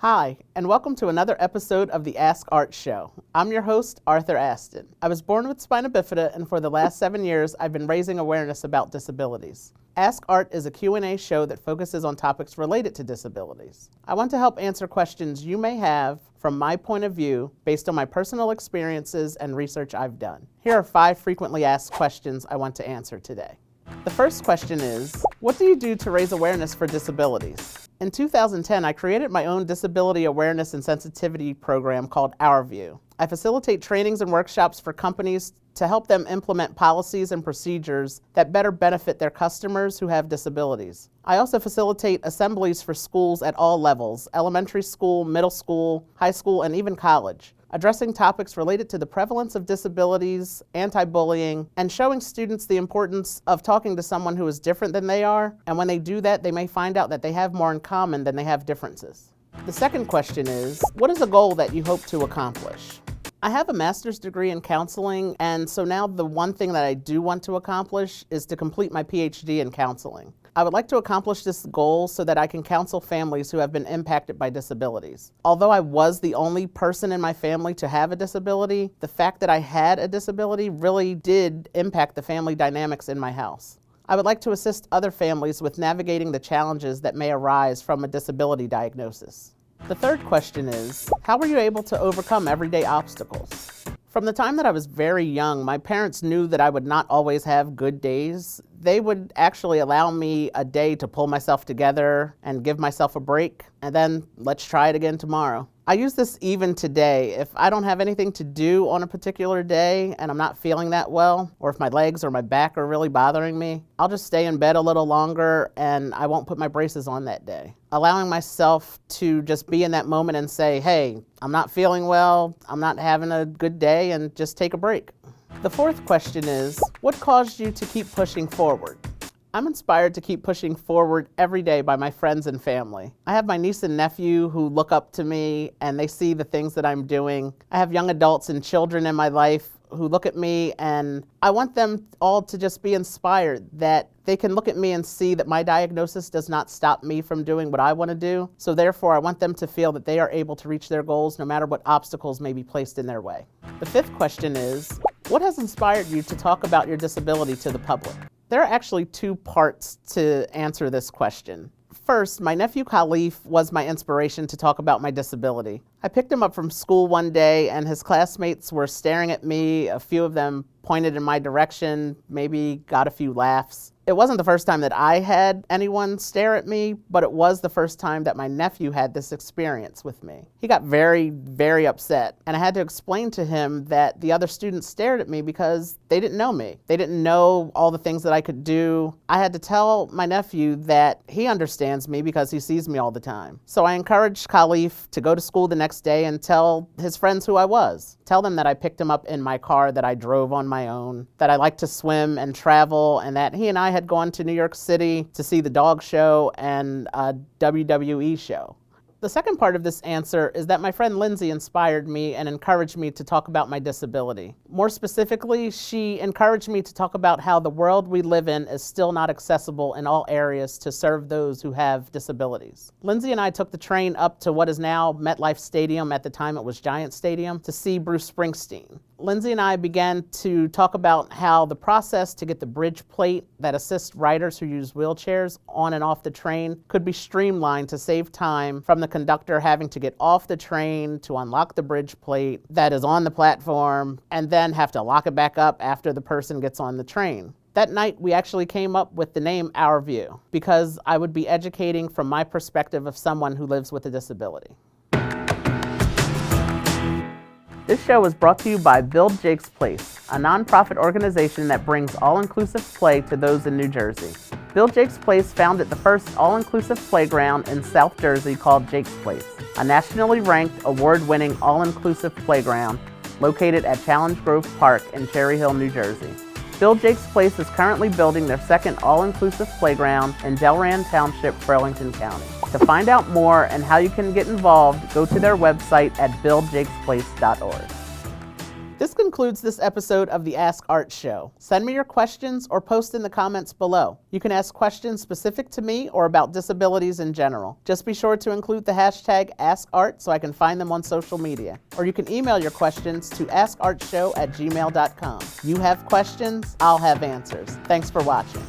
Hi, and welcome to another episode of the AskArt show. I'm your host, Arthur Aston. I was born with spina bifida, and for the last 7 years, I've been raising awareness about disabilities. AskArt is a Q&A show that focuses on topics related to disabilities. I want to help answer questions you may have from my point of view based on my personal experiences and research I've done. Here are 5 frequently asked questions I want to answer today. The first question is, what do you do to raise awareness for disabilities? In 2010, I created my own disability awareness and sensitivity program called OurView. I facilitate trainings and workshops for companies to help them implement policies and procedures that better benefit their customers who have disabilities. I also facilitate assemblies for schools at all levels, elementary school, middle school, high school, and even college, addressing topics related to the prevalence of disabilities, anti-bullying, and showing students the importance of talking to someone who is different than they are, and when they do that, they may find out that they have more in common than they have differences. The second question is, what is a goal that you hope to accomplish? I have a master's degree in counseling, and so now the one thing that I do want to accomplish is to complete my PhD in counseling. I would like to accomplish this goal so that I can counsel families who have been impacted by disabilities. Although I was the only person in my family to have a disability, the fact that I had a disability really did impact the family dynamics in my house. I would like to assist other families with navigating the challenges that may arise from a disability diagnosis. The third question is, how were you able to overcome everyday obstacles? From the time that I was very young, my parents knew that I would not always have good days. They would actually allow me a day to pull myself together and give myself a break, and then let's try it again tomorrow. I use this even today. If I don't have anything to do on a particular day and I'm not feeling that well, or if my legs or my back are really bothering me, I'll just stay in bed a little longer and I won't put my braces on that day. Allowing myself to just be in that moment and say, hey, I'm not feeling well, I'm not having a good day, and just take a break. The fourth question is, what caused you to keep pushing forward? I'm inspired to keep pushing forward every day by my friends and family. I have my niece and nephew who look up to me and they see the things that I'm doing. I have young adults and children in my life who look at me, and I want them all to just be inspired that they can look at me and see that my diagnosis does not stop me from doing what I want to do. So therefore, I want them to feel that they are able to reach their goals no matter what obstacles may be placed in their way. The fifth question is, what has inspired you to talk about your disability to the public? There are actually 2 parts to answer this question. First, my nephew Khalif was my inspiration to talk about my disability. I picked him up from school one day and his classmates were staring at me. A few of them pointed in my direction, maybe got a few laughs. It wasn't the first time that I had anyone stare at me, but it was the first time that my nephew had this experience with me. He got very, very upset, and I had to explain to him that the other students stared at me because they didn't know me. They didn't know all the things that I could do. I had to tell my nephew that he understands me because he sees me all the time. So I encouraged Khalif to go to school the next day and tell his friends who I was. Tell them that I picked him up in my car, that I drove on my own, that I like to swim and travel, and that he and I had gone to New York City to see the dog show and a WWE show. The second part of this answer is that my friend Lindsay inspired me and encouraged me to talk about my disability. More specifically, she encouraged me to talk about how the world we live in is still not accessible in all areas to serve those who have disabilities. Lindsay and I took the train up to what is now MetLife Stadium, at the time it was Giant Stadium, to see Bruce Springsteen. Lindsay and I began to talk about how the process to get the bridge plate that assists riders who use wheelchairs on and off the train could be streamlined to save time from the conductor having to get off the train to unlock the bridge plate that is on the platform and then have to lock it back up after the person gets on the train. That night, we actually came up with the name OurView because I would be educating from my perspective of someone who lives with a disability. This show is brought to you by Build Jake's Place, a nonprofit organization that brings all-inclusive play to those in New Jersey. Build Jake's Place founded the first all-inclusive playground in South Jersey called Jake's Place, a nationally ranked, award-winning all-inclusive playground located at Challenge Grove Park in Cherry Hill, New Jersey. Build Jake's Place is currently building their second all-inclusive playground in Delran Township, Burlington County. To find out more and how you can get involved, go to their website at buildjakesplace.org. This concludes this episode of the AskArt Show. Send me your questions or post in the comments below. You can ask questions specific to me or about disabilities in general. Just be sure to include the hashtag AskArt so I can find them on social media. Or you can email your questions to askartshow@gmail.com. You have questions, I'll have answers. Thanks for watching.